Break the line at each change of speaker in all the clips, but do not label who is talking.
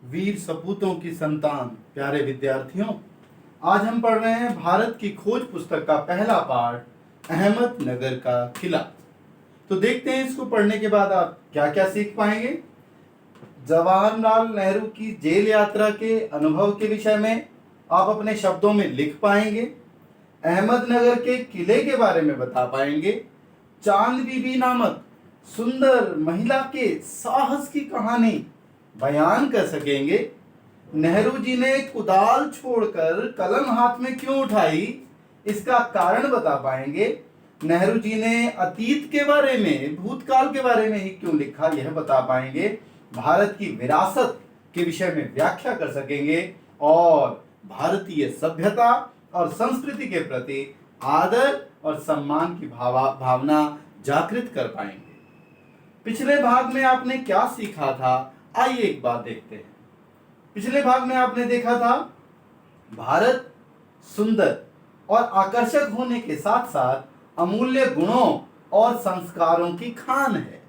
वीर सपूतों की संतान प्यारे विद्यार्थियों, आज हम पढ़ रहे हैं भारत की खोज पुस्तक का पहला पाठ अहमदनगर का किला। तो देखते हैं इसको पढ़ने के बाद आप क्या क्या सीख पाएंगे। जवाहरलाल नेहरू की जेल यात्रा के अनुभव के विषय में आप अपने शब्दों में लिख पाएंगे। अहमदनगर के किले के बारे में बता पाएंगे। चांद बीबी नामक सुंदर महिला के साहस की कहानी बयान कर सकेंगे। नेहरू जी ने कुदाल छोड़कर कलम हाथ में क्यों उठाई, इसका कारण बता पाएंगे। नेहरू जी ने अतीत के बारे में, भूतकाल के बारे में ही क्यों लिखा, यह बता पाएंगे। भारत की विरासत के विषय में व्याख्या कर सकेंगे और भारतीय सभ्यता और संस्कृति के प्रति आदर और सम्मान की भावना जागृत कर पाएंगे। पिछले भाग में आपने क्या सीखा था, आइए एक बात देखते हैं। पिछले भाग में आपने देखा था भारत सुंदर और आकर्षक होने के साथ साथ अमूल्य गुणों और संस्कारों की खान है।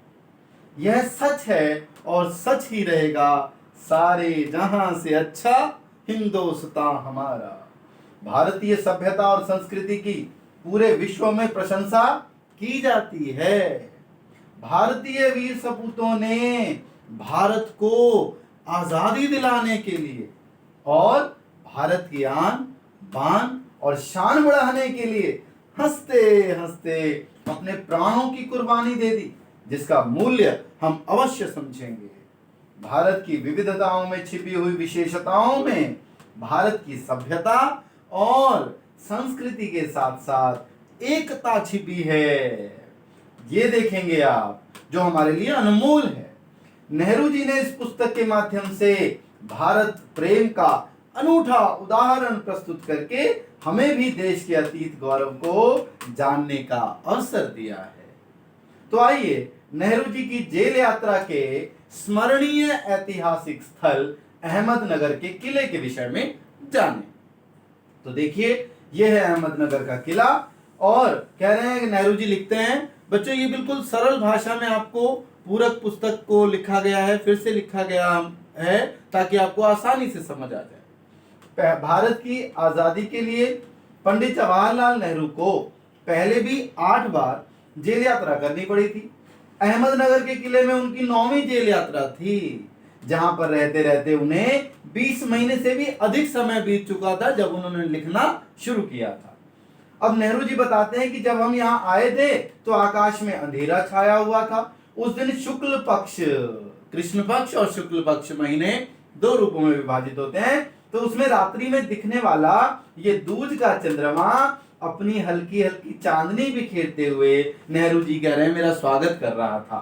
यह सच है और सच ही रहेगा, सारे जहां से अच्छा हिंदुस्तान हमारा। भारतीय सभ्यता और संस्कृति की पूरे विश्व में प्रशंसा की जाती है। भारतीय वीर सपूतों ने भारत को आजादी दिलाने के लिए और भारत की आन बान और शान बढ़ाने के लिए हंसते हंसते अपने प्राणों की कुर्बानी दे दी, जिसका मूल्य हम अवश्य समझेंगे। भारत की विविधताओं में छिपी हुई विशेषताओं में भारत की सभ्यता और संस्कृति के साथ साथ एकता छिपी है, ये देखेंगे आप, जो हमारे लिए अनमोल है। नेहरू जी ने इस पुस्तक के माध्यम से भारत प्रेम का अनूठा उदाहरण प्रस्तुत करके हमें भी देश के अतीत गौरव को जानने का अवसर दिया है। तो आइए नेहरू जी की जेल यात्रा के स्मरणीय ऐतिहासिक स्थल अहमदनगर के किले के विषय में जानें। तो देखिए, यह है अहमदनगर का किला और कह रहे हैं कि नेहरू जी लिखते हैं, बच्चों ये बिल्कुल सरल भाषा में आपको पूरक पुस्तक को लिखा गया है, फिर से लिखा गया है ताकि आपको आसानी से समझ आ जाए। भारत की आजादी के लिए पंडित जवाहरलाल नेहरू को पहले भी 8 बार जेल यात्रा करनी पड़ी थी। अहमदनगर के किले में उनकी 9वीं जेल यात्रा थी, जहां पर रहते रहते उन्हें 20 महीने से भी अधिक समय बीत चुका था जब उन्होंने लिखना शुरू किया था। अब नेहरू जी बताते हैं कि जब हम यहाँ आए थे तो आकाश में अंधेरा छाया हुआ था। उस दिन शुक्ल पक्ष, कृष्ण पक्ष और शुक्ल पक्ष महीने 2 रूपों में विभाजित होते हैं, तो उसमें रात्रि में दिखने वाला ये दूज का चंद्रमा अपनी हल्की हल्की चांदनी बिखेरते हुए नेहरू जी कह रहे हैं मेरा स्वागत कर रहा था।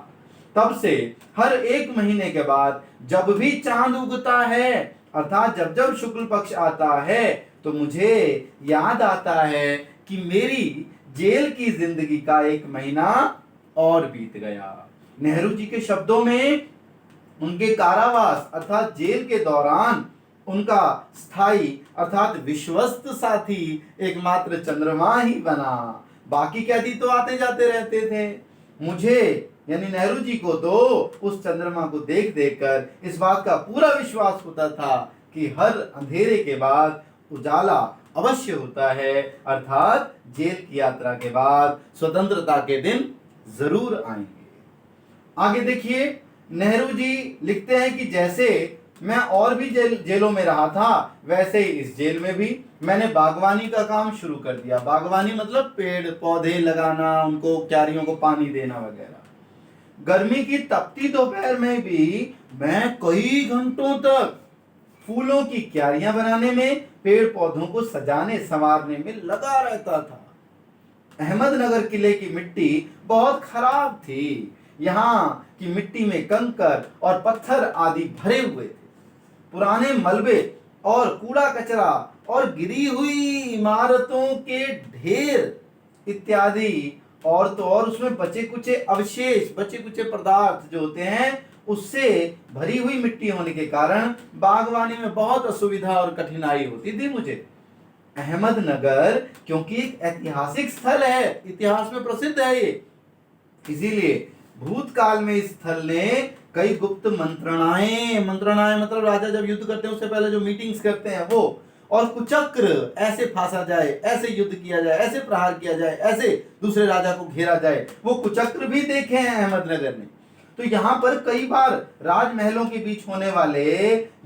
तब से हर 1 महीने के बाद जब भी चांद उगता है, अर्थात जब जब शुक्ल पक्ष आता है, तो मुझे याद आता है कि मेरी जेल की जिंदगी का 1 महीना और बीत गया। नेहरू जी के शब्दों में उनके कारावास अर्थात जेल के दौरान उनका स्थायी अर्थात विश्वस्त साथी एकमात्र चंद्रमा ही बना, बाकी कैदी तो आते जाते रहते थे। मुझे यानी नेहरू जी को तो उस चंद्रमा को देख देखकर इस बात का पूरा विश्वास होता था कि हर अंधेरे के बाद उजाला अवश्य होता है, अर्थात जेल की यात्रा के बाद स्वतंत्रता के दिन जरूर आएंगे। आगे देखिए, नेहरू जी लिखते हैं कि जैसे मैं और भी जेलों में रहा था, वैसे ही इस जेल में भी मैंने बागवानी का काम शुरू कर दिया। बागवानी मतलब पेड़ पौधे लगाना, उनको क्यारियों को पानी देना वगैरह। गर्मी की तपती दोपहर में भी मैं कई घंटों तक फूलों की क्यारियां बनाने में, पेड़ पौधों को सजाने संवारने में लगा रहता था। अहमदनगर किले की मिट्टी बहुत खराब थी। यहाँ की मिट्टी में कंकर और पत्थर आदि भरे हुए थे। पुराने मलबे और कूड़ा कचरा और गिरी हुई इमारतों के ढेर इत्यादि, और तो और उसमें बचे कुचे अवशेष, बचे कुचे पदार्थ जो होते हैं, उससे भरी हुई मिट्टी होने के कारण बागवानी में बहुत असुविधा और कठिनाई होती थी मुझे। अहमदनगर क्योंकि एक ऐतिहासिक स्थल है, इतिहास में प्रसिद्ध है ये, इसीलिए भूतकाल में इस स्थल ने कई गुप्त मंत्रणाएं मतलब राजा जब युद्ध करते हैं उससे पहले जो मीटिंग्स करते हैं वो, और कुचक्र, ऐसे फांसा जाए, ऐसे युद्ध किया जाए, ऐसे प्रहार किया जाए, ऐसे दूसरे राजा को घेरा जाए, वो कुचक्र भी देखे हैं अहमदनगर ने। तो यहाँ पर कई बार राजमहलों के बीच होने वाले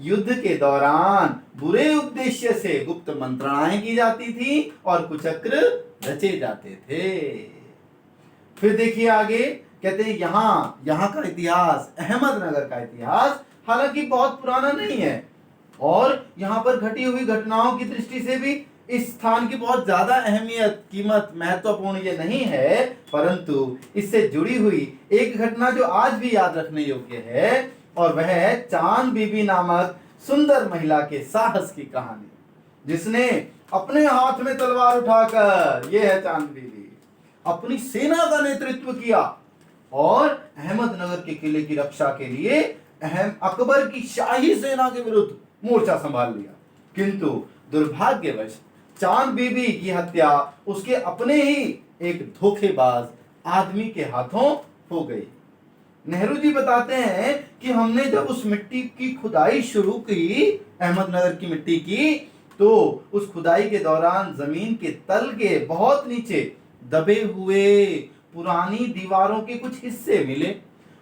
युद्ध के दौरान बुरे उद्देश्य से गुप्त मंत्रणाएं की जाती थी और कुचक्र रचे जाते थे। फिर देखिए आगे कहते हैं यहाँ का इतिहास, अहमदनगर का इतिहास हालांकि बहुत पुराना नहीं है और यहाँ पर घटी हुई घटनाओं की दृष्टि से भी इस स्थान की बहुत ज्यादा अहमियत, कीमत, महत्वपूर्ण ये नहीं है, परंतु इससे जुड़ी हुई एक घटना जो आज भी याद रखने योग्य है और वह है चांद बीबी नामक सुंदर महिला के साहस की कहानी, जिसने अपने हाथ में तलवार उठाकर, ये है चांद बीबी, अपनी सेना का नेतृत्व किया और अहमदनगर के किले की रक्षा के लिए अकबर की शाही सेना के विरुद्ध मोर्चा संभाल लिया। किंतु दुर्भाग्यवश चांद बीबी की हत्या उसके अपने ही एक धोखेबाज आदमी के हाथों हो गई। नेहरू जी बताते हैं कि हमने जब उस मिट्टी की खुदाई शुरू की, अहमदनगर की मिट्टी की, तो उस खुदाई के दौरान जमीन के तल के बहुत नीचे दबे हुए पुरानी दीवारों के कुछ हिस्से मिले,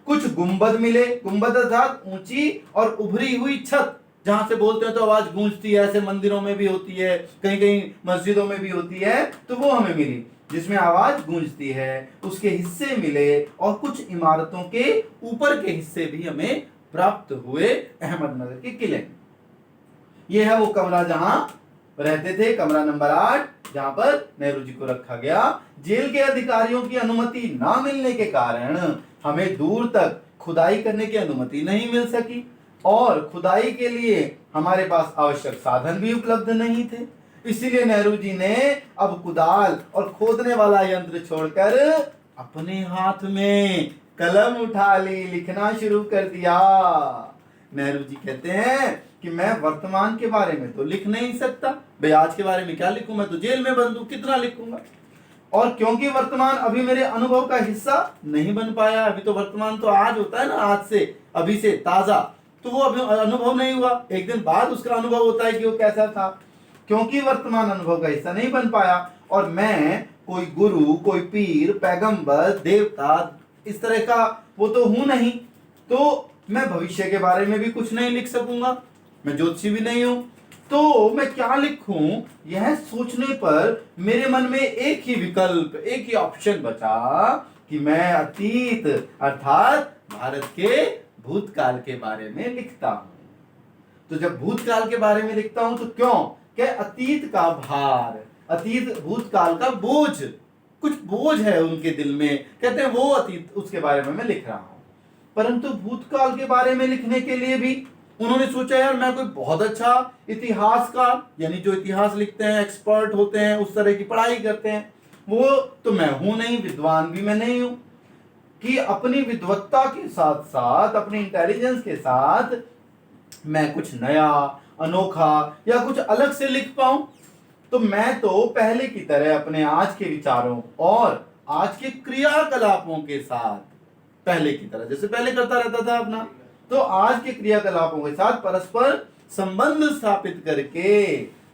कुछ गुंबद मिले, गुंबद अर्थात ऊंची और उभरी हुई छत, जहां से बोलते हैं तो आवाज गूंजती है, ऐसे मंदिरों में भी होती है, कहीं कहीं मस्जिदों में भी होती है, तो वो हमें मिली जिसमें आवाज गूंजती है, उसके हिस्से मिले और कुछ इमारतों के ऊपर के हिस्से भी हमें प्राप्त हुए अहमदनगर के किले। ये है वो कमरा जहां रहते थे, कमरा नंबर 8, जहां पर नेहरू जी को रखा गया। जेल के अधिकारियों की अनुमति ना मिलने के कारण हमें दूर तक खुदाई करने की अनुमति नहीं मिल सकी और खुदाई के लिए हमारे पास आवश्यक साधन भी उपलब्ध नहीं थे। इसीलिए नेहरू जी ने अब कुदाल और खोदने वाला यंत्र छोड़कर अपने हाथ में कलम उठा ली, लिखना शुरू कर दिया। नेहरू जी कहते हैं कि मैं वर्तमान के बारे में तो लिख नहीं सकता, भाई आज के बारे में क्या लिखूं, मैं तो जेल में बंद हूं, कितना लिखूंगा। और क्योंकि वर्तमान अभी मेरे अनुभव का हिस्सा नहीं बन पाया, अभी तो वर्तमान तो आज होता है ना, आज से, अभी से ताजा, तो वो अभी अनुभव नहीं हुआ, एक दिन बाद उसका अनुभव होता है कि वो कैसा था। क्योंकि वर्तमान अनुभव का हिस्सा नहीं बन पाया और मैं कोई गुरु, कोई पीर, पैगंबर, देवता, इस तरह का वो तो हूं नहीं, तो मैं भविष्य के बारे में भी कुछ नहीं लिख सकूंगा, मैं ज्योतिषी भी नहीं हूं, तो मैं क्या लिखूं, यह सोचने पर मेरे मन में एक ही विकल्प, एक ही ऑप्शन बचा कि मैं अतीत अर्थात भारत के भूतकाल के बारे में लिखता हूं। तो जब भूतकाल के बारे में लिखता हूं तो क्यों, कि अतीत का भार, अतीत भूतकाल का बोझ, कुछ बोझ है उनके दिल में, कहते हैं वो अतीत, उसके बारे में मैं लिख रहा हूं। परंतु भूतकाल के बारे में लिखने के लिए भी उन्होंने सोचा यार मैं कोई बहुत अच्छा इतिहासकार, यानी जो इतिहास लिखते हैं, एक्सपर्ट होते हैं, उस तरह की पढ़ाई करते हैं, वो तो मैं हूं नहीं, विद्वान भी मैं नहीं हूं कि अपनी विद्वत्ता के साथ साथ, अपनी इंटेलिजेंस के साथ मैं कुछ नया, अनोखा या कुछ अलग से लिख पाऊं। तो मैं तो पहले की तरह अपने आज के विचारों और आज के क्रियाकलापों के साथ, पहले की तरह जैसे पहले करता रहता था अपना, तो आज के क्रियाकलापों के साथ परस्पर संबंध स्थापित करके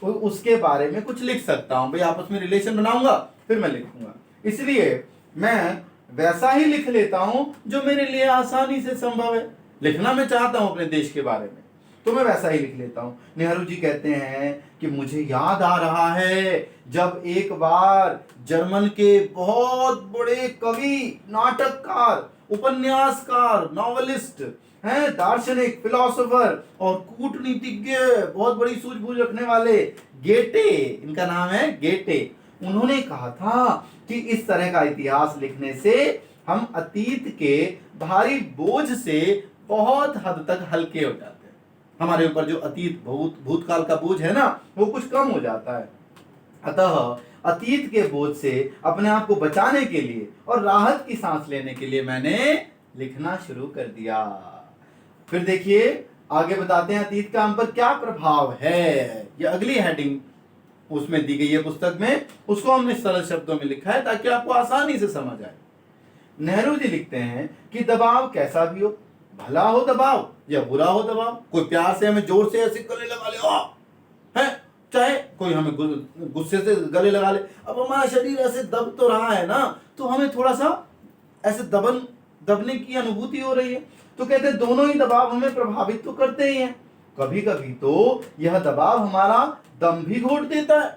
उसके बारे में कुछ लिख सकता हूं। भाई आपस में रिलेशन बनाऊंगा फिर मैं लिखूंगा, इसलिए मैं वैसा ही लिख लेता हूं जो मेरे लिए आसानी से संभव है। लिखना मैं चाहता हूं अपने देश के बारे में, तो मैं वैसा ही लिख लेता हूं। नेहरू जी कहते हैं कि मुझे याद आ रहा है जब एक बार जर्मन के बहुत बड़े कवि, नाटककार, उपन्यासकार, नॉवेलिस्ट हैं, दार्शनिक, फिलोसोफर और कूटनीतिज्ञ, बहुत बड़ी सूझबूझ रखने वाले गेटे, इनका नाम है गेटे, उन्होंने कहा था कि इस तरह का इतिहास लिखने से हम अतीत के भारी बोझ से बहुत हद तक हल्के हो जाते हैं। हमारे ऊपर जो अतीत भूतकाल का बोझ है ना, वो कुछ कम हो जाता है। अतः अतीत के बोझ से अपने आप को बचाने के लिए और राहत की सांस लेने के लिए मैंने लिखना शुरू कर दिया। फिर देखिए आगे बताते हैं अतीत का हम पर क्या प्रभाव है। ये अगली हेडिंग उसमें दी गई है पुस्तक में, उसको हमने सरल शब्दों में लिखा है ताकि आपको आसानी से समझ आए। नेहरू जी लिखते हैं कि दबाव कैसा भी हो, भला हो दबाव या बुरा हो दबाव, कोई प्यार से हमें जोर से ऐसे गले लगा ले है, चाहे कोई हमें गुस्से से गले लगा ले, अब हमारा शरीर ऐसे दब तो रहा है ना, तो हमें थोड़ा सा ऐसे दबने की अनुभूति हो रही है। तो कहते हैं दोनों ही दबाव हमें प्रभावित तो करते ही हैं। कभी कभी तो यह दबाव हमारा दम भी घोट देता है,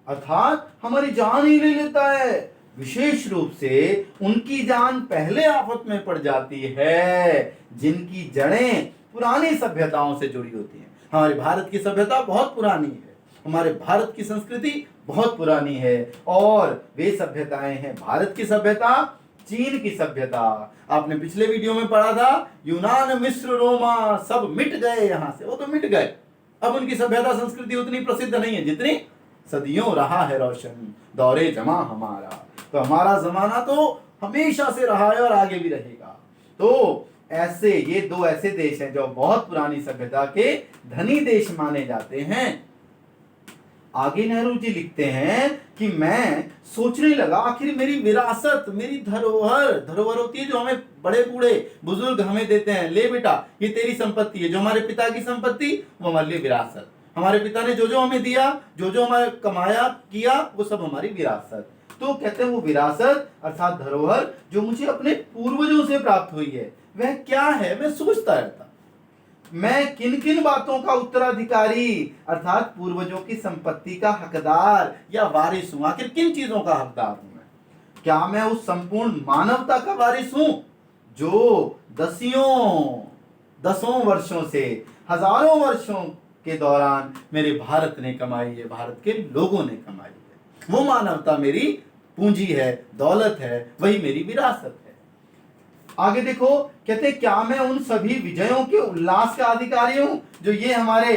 अर्थात हमारी जान ही ले लेता है। विशेष रूप से उनकी जान पहले आफत में पड़ जाती है जिनकी जड़ें पुरानी सभ्यताओं से जुड़ी होती हैं। हमारे भारत की सभ्यता बहुत पुरानी है, हमारे भारत की संस्कृति बहुत पुरानी है, और वे सभ्यताएं हैं भारत की सभ्यता, चीन की सभ्यता। आपने पिछले वीडियो में पढ़ा था यूनान, मिस्र, रोमा सब मिट गए यहां से, वो तो मिट गए। अब उनकी सभ्यता संस्कृति उतनी प्रसिद्ध नहीं है जितनी सदियों रहा है रोशन दौरे जमा हमारा। तो हमारा जमाना तो हमेशा से रहा है और आगे भी रहेगा। तो ऐसे ये दो ऐसे देश हैं जो बहुत पुरानी सभ्यता के धनी देश माने जाते हैं। आगे नेहरू जी लिखते हैं कि मैं सोचने लगा आखिर मेरी विरासत, मेरी धरोहर होती है जो हमें बड़े बूढ़े बुजुर्ग हमें देते हैं, ले बेटा ये तेरी संपत्ति है, जो हमारे पिता की संपत्ति वो हमारे लिए विरासत, हमारे पिता ने जो जो हमें दिया, जो जो हमारे कमाया किया वो सब हमारी विरासत। तो कहते हैं वो विरासत अर्थात धरोहर जो मुझे अपने पूर्वजों से प्राप्त हुई है वह क्या है, मैं सोचता रहता मैं किन किन बातों का उत्तराधिकारी अर्थात पूर्वजों की संपत्ति का हकदार या वारिस हूं, आखिर किन चीजों का हकदार हूं मैं? क्या मैं उस संपूर्ण मानवता का वारिस हूं जो दसों वर्षों से हजारों वर्षों के दौरान मेरे भारत ने कमाई है, भारत के लोगों ने कमाई है। वो मानवता मेरी पूंजी है, दौलत है, वही मेरी विरासत है। आगे देखो कहते क्या मैं उन सभी विजयों के उल्लास का अधिकारी हूं जो ये हमारे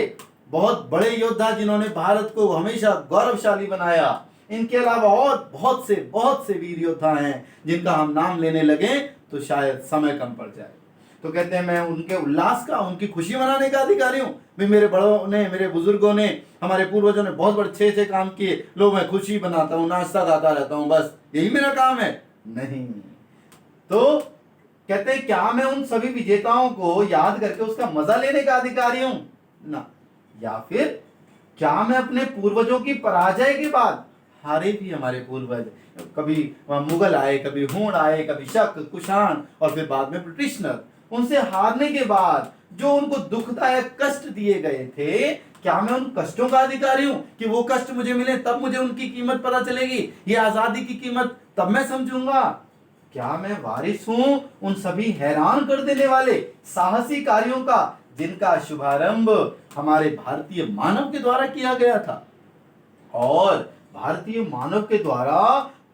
बहुत बड़े योद्धा जिन्होंने भारत को हमेशा गौरवशाली बनाया, इनके अलावा और बहुत से वीर योद्धा हैं जिनका हम नाम लेने लगे तो शायद समय कम पड़ जाए। तो कहते हैं मैं उनके उल्लास का, उनकी खुशी मनाने का अधिकारी हूं। भी मेरे बड़ों ने, मेरे बुजुर्गों ने, हमारे पूर्वजों ने बहुत बड़े अच्छे काम किए, लो मैं खुशी बनाता हूं, नाश्ता खाता रहता हूं, बस यही मेरा काम है? नहीं। तो कहते हैं क्या मैं उन सभी विजेताओं को याद करके उसका मजा लेने का अधिकारी हूं ना, या फिर क्या मैं अपने पूर्वजों की पराजय के बाद, हारे भी हमारे पूर्वज, कभी मुगल आए, कभी हूण आए, कभी शक, कुषाण और फिर बाद में ब्रिटिशनर, उनसे हारने के बाद जो उनको दुखदायक कष्ट दिए गए थे, क्या मैं उन कष्टों का अधिकारी हूं कि वो कष्ट मुझे मिले तब मुझे उनकी कीमत पता चलेगी, ये आजादी की कीमत तब मैं समझूंगा? क्या मैं वारिस हूं उन सभी हैरान कर देने वाले साहसी कार्यों का जिनका शुभारंभ हमारे भारतीय मानव के द्वारा किया गया था, और भारतीय मानव के द्वारा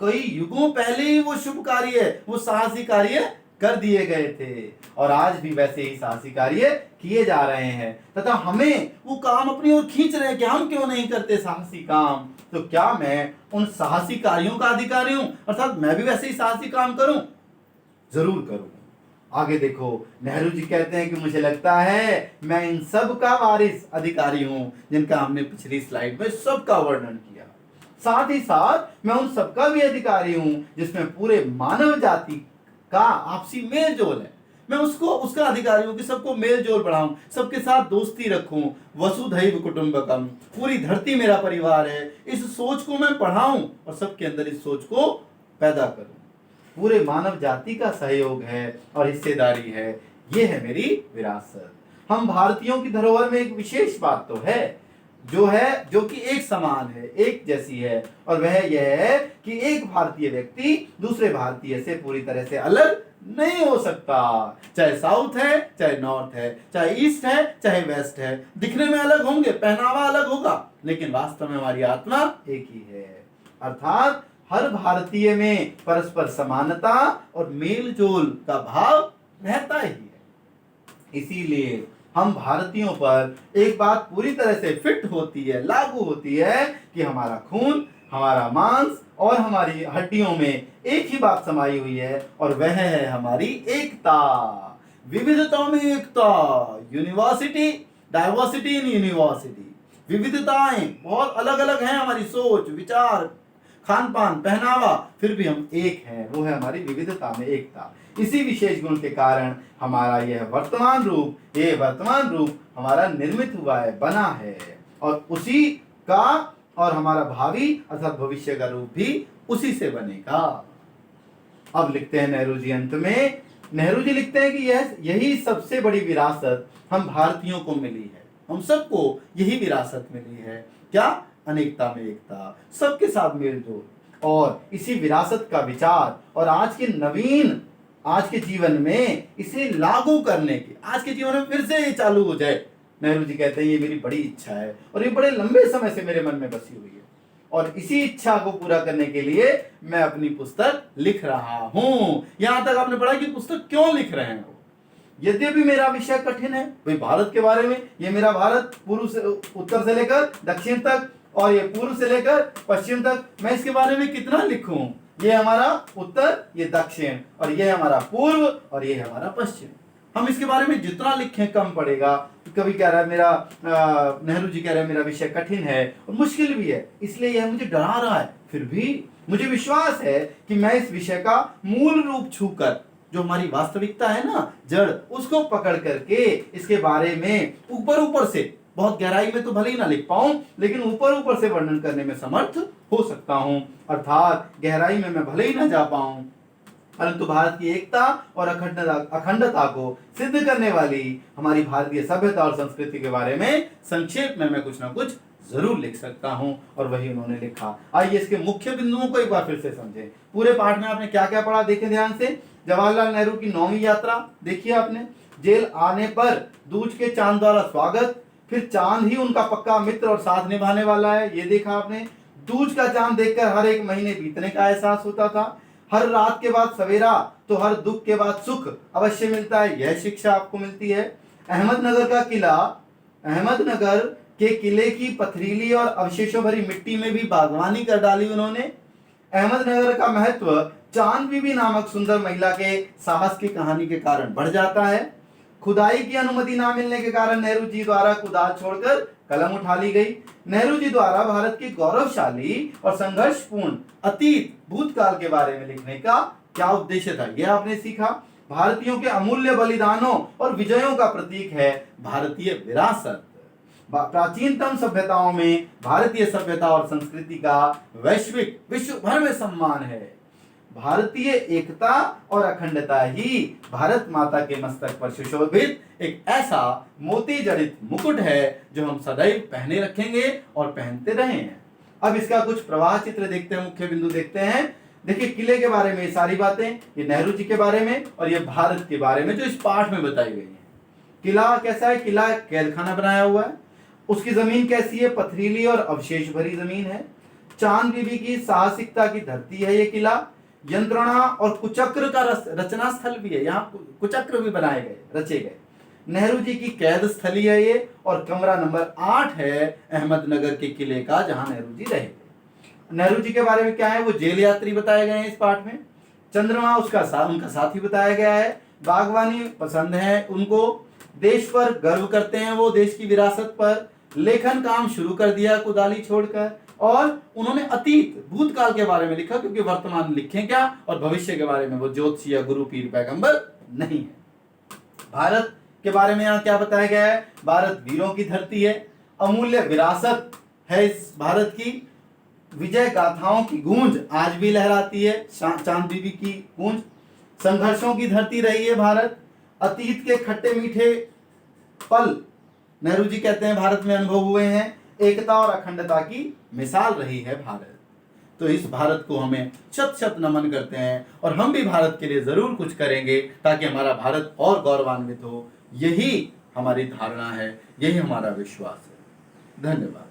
कई युगों पहले ही वो शुभ कार्य, वो साहसी कार्य कर दिए गए थे, और आज भी वैसे ही साहसी कार्य किए जा रहे हैं तथा हमें वो काम अपनी ओर खींच रहे हैं कि हम क्यों नहीं करते साहसी काम। तो क्या मैं उन साहसी कार्यों का अधिकारी हूं अर्थात मैं भी वैसे ही साहसी काम करूं? जरूर करूं। आगे देखो नेहरू जी कहते हैं कि मुझे लगता है मैं इन सब का वारिस अधिकारी हूं जिनका हमने पिछली स्लाइड में सबका वर्णन किया। साथ ही साथ मैं उन सबका भी अधिकारी हूं जिसमें पूरे मानव जाति का आपसी मेल जोल है। मैं उसका अधिकारी हूं कि सबको मेल जोल बढ़ाऊं, सबके साथ दोस्ती रखूं, वसुधैव कुटुंबकम, पूरी धरती मेरा परिवार है, इस सोच को मैं बढ़ाऊं और सबके अंदर इस सोच को पैदा करूं। पूरे मानव जाति का सहयोग है और हिस्सेदारी है, ये है मेरी विरासत। हम भारतीयों की धरोहर में एक विशेष बात तो है जो कि एक समान है, एक जैसी है, और वह यह है कि एक भारतीय व्यक्ति दूसरे भारतीय से पूरी तरह से अलग नहीं हो सकता। चाहे साउथ है, चाहे नॉर्थ है, चाहे ईस्ट है, चाहे वेस्ट है, दिखने में अलग होंगे, पहनावा अलग होगा, लेकिन वास्तव में हमारी आत्मा एक ही है। अर्थात हर भारतीय में परस्पर समानता और मेल जोल का भाव रहता ही है। इसीलिए हम भारतीयों पर एक बात पूरी तरह से फिट होती है, लागू होती है कि हमारा खून, हमारा मांस और हमारी हड्डियों में एक ही बात समाई हुई है, और वह है हमारी एकता। विविधता में एकता, यूनिवर्सिटी, डाइवर्सिटी इन यूनिवर्सिटी। विविधताएं बहुत अलग अलग हैं, हमारी सोच, विचार, खान पान, पहनावा, फिर भी हम एक हैं। वो है हमारी विविधता में एकता। इसी विशेष गुण के कारण हमारा यह वर्तमान रूप हमारा निर्मित हुआ है, बना है, और उसी का और हमारा भावी अर्थात भविष्य का रूप भी उसी से बनेगा। अब लिखते हैं नेहरू जी अंत में, नेहरू जी लिखते हैं कि यही सबसे बड़ी विरासत हम भारतीयों को मिली है। हम सबको यही विरासत मिली है, क्या? अनेकता में एकता, सबके साथ मेलजोल, और इसी विरासत का विचार और आज के जीवन में इसे लागू करने के, आज के जीवन में फिर से ये चालू हो जाए। नेहरू जी कहते हैं ये मेरी बड़ी इच्छा है और ये बड़े लंबे समय से मेरे मन में बसी हुई है, और इसी इच्छा को पूरा करने के लिए मैं अपनी पुस्तक लिख रहा हूं। यहां तक आपने पढ़ा कि पुस्तक क्यों लिख रहे हैं। यद्यपि मेरा विषय कठिन है, भाई भारत के बारे में, ये मेरा भारत उत्तर से लेकर दक्षिण तक और ये पूर्व से लेकर पश्चिम तक, मैं इसके बारे में कितना लिखूं। ये हमारा उत्तर, ये दक्षिण, और ये हमारा पूर्व, और ये हमारा पश्चिम। हम इसके बारे में जितना लिखें कम पड़ेगा। कभी कह रहा है नेहरू जी कह रहे हैं मेरा विषय कठिन है और मुश्किल भी है, इसलिए यह मुझे डरा रहा है। फिर भी मुझे विश्वास है कि मैं इस विषय का मूल रूप छूकर, जो हमारी वास्तविकता है ना, जड़, उसको पकड़ करके इसके बारे में ऊपर से, बहुत गहराई में तो भले ही ना लिख पाऊं, लेकिन ऊपर से वर्णन करने में समर्थ हो सकता हूं। अर्थात गहराई में मैं भले ही ना जा पाऊं, परंतु भारत की एकता और अखंडता को सिद्ध करने वाली हमारी भारतीय सभ्यता और संस्कृति के बारे में संक्षेप में मैं कुछ ना कुछ जरूर लिख सकता हूं, और वही उन्होंने लिखा। आइए इसके मुख्य बिंदुओं को एक बार फिर से समझें। पूरे पाठ में आपने क्या क्या पढ़ा, देखें ध्यान से। जवाहरलाल नेहरू की 9वीं यात्रा देखिए आपने। जेल आने पर दूज के चांद द्वारा स्वागत, फिर चांद ही उनका पक्का मित्र और साथ निभाने वाला है, ये देखा आपने। दूज का चांद देखकर हर एक महीने बीतने का एहसास होता था। हर रात के बाद सवेरा तो हर दुख के बाद सुख अवश्य मिलता है, यह शिक्षा आपको मिलती है। अहमदनगर के किले की पथरीली और अवशेषों भरी मिट्टी में भी बागवानी कर डाली उन्होंने। अहमदनगर का महत्व चांद बीबी नामक सुंदर महिला के साहस की कहानी के कारण बढ़ जाता है। खुदाई की अनुमति ना मिलने के कारण नेहरू जी द्वारा कुदाल छोड़कर कलम उठा ली गई। नेहरू जी द्वारा भारत की गौरवशाली और संघर्षपूर्ण अतीत भूतकाल के बारे में लिखने का क्या उद्देश्य था, यह आपने सीखा। भारतीयों के अमूल्य बलिदानों और विजयों का प्रतीक है भारतीय विरासत। प्राचीनतम सभ्यताओं में भारतीय सभ्यता और संस्कृति का विश्व भर में सम्मान है। भारतीय एकता और अखंडता ही भारत माता के मस्तक पर सुशोभित एक ऐसा मोती जड़ित मुकुट है जो हम सदैव पहने रखेंगे और पहनते रहे हैं। अब इसका कुछ प्रवाह चित्र देखते हैं, मुख्य बिंदु देखते हैं। देखिए किले के बारे में सारी बातें, ये नेहरू जी के बारे में और ये भारत के बारे में जो इस पाठ में बताई गई है। किला कैसा है? किला कैदखाना बनाया हुआ है। उसकी जमीन कैसी है? पथरीली और अवशेष भरी जमीन है। चांद बीबी की साहसिकता की धरती है ये किला। यंत्रणा और कुचक्र का रचना स्थल भी है, यहाँ कुचक्र भी बनाए गए, रचे गए। नेहरू जी की कैद स्थली है ये, और कमरा नंबर 8 है अहमदनगर के किले का, जहां नेहरू जी रहे थे। नेहरू जी के बारे में क्या है? वो जेल यात्री बताए गए हैं इस पाठ में। चंद्रमा उनका साथी बताया गया है। बागवानी पसंद है उनको। देश पर गर्व करते हैं वो, देश की विरासत पर। लेखन काम शुरू कर दिया कुदाली छोड़कर, और उन्होंने अतीत भूतकाल के बारे में लिखा, क्योंकि वर्तमान लिखें क्या और भविष्य के बारे में वो ज्योतिषी या गुरु पीर पैगंबर नहीं है। भारत के बारे में यहाँ क्या बताया गया है? भारत वीरों की धरती है, अमूल्य विरासत है इस भारत की। विजय गाथाओं की गूंज आज भी लहराती है, चांद बीबी की गूंज। संघर्षों की धरती रही है भारत। अतीत के खट्टे मीठे पल नेहरू जी कहते हैं भारत में अनुभव हुए हैं। एकता और अखंडता की मिसाल रही है भारत। तो इस भारत को हमें शत शत नमन करते हैं, और हम भी भारत के लिए जरूर कुछ करेंगे ताकि हमारा भारत और गौरवान्वित हो। यही हमारी धारणा है, यही हमारा विश्वास है। धन्यवाद।